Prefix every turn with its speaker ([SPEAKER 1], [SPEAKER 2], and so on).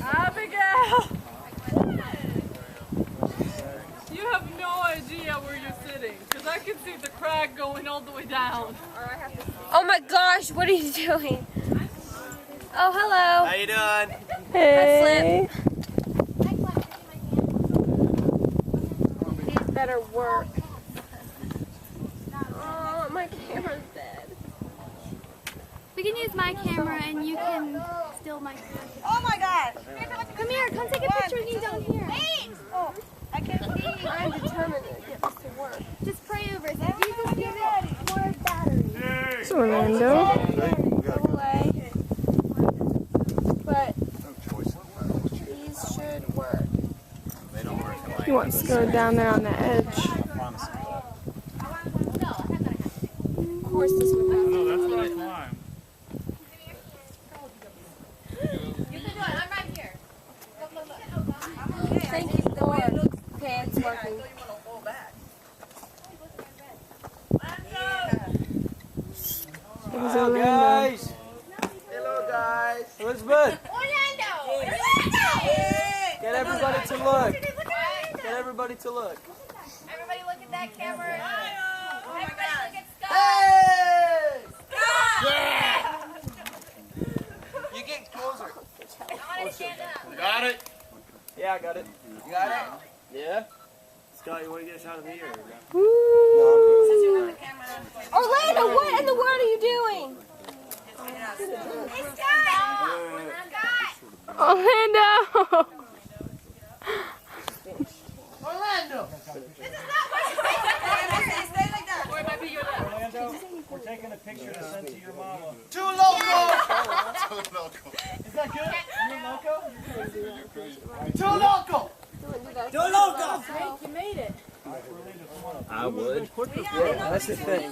[SPEAKER 1] Abigail! You have no idea where you're sitting, because I can see the crag going all the way down.
[SPEAKER 2] Oh my gosh, what are you doing? Oh, hello.
[SPEAKER 3] How you doing?
[SPEAKER 2] Hey. These better work. Oh, my camera's dead.
[SPEAKER 4] We can use my camera and you can steal my camera.
[SPEAKER 5] Oh my gosh!
[SPEAKER 4] Come here, come take a picture of me down here.
[SPEAKER 5] Oh, I can't see.
[SPEAKER 2] I'm determined to get this to work.
[SPEAKER 4] Just pray over it. If you just give it more battery.
[SPEAKER 6] It's Orlando.
[SPEAKER 2] Go away. But these should work.
[SPEAKER 6] He wants to go down there on the edge.
[SPEAKER 2] Of course this would happen.
[SPEAKER 6] No, that's what I climbed.
[SPEAKER 2] Thank you, Thor. Okay, it's working.
[SPEAKER 3] Hello guys. Hello guys. Elizabeth.
[SPEAKER 5] Orlando!
[SPEAKER 3] Get everybody to look. Get everybody to look.
[SPEAKER 5] Everybody look at that camera. Everybody look at Scott.
[SPEAKER 3] Hey! You get closer.
[SPEAKER 5] I want to stand up.
[SPEAKER 3] Got it? Yeah, I got it. You got it? Yeah.
[SPEAKER 7] Scott, you want to get a shot of me or?
[SPEAKER 2] Orlando, what in the world are you doing?
[SPEAKER 5] Hey, Scott! Scott!
[SPEAKER 6] Orlando!
[SPEAKER 3] Orlando!
[SPEAKER 5] This is not what you're saying. Stay like that.
[SPEAKER 7] Orlando, we're taking a picture to send to your mama.
[SPEAKER 3] Too loco!
[SPEAKER 7] Is that good? You're loco?
[SPEAKER 3] Too loco! Too loco!
[SPEAKER 1] You made it.
[SPEAKER 3] I would.
[SPEAKER 5] That's the thing.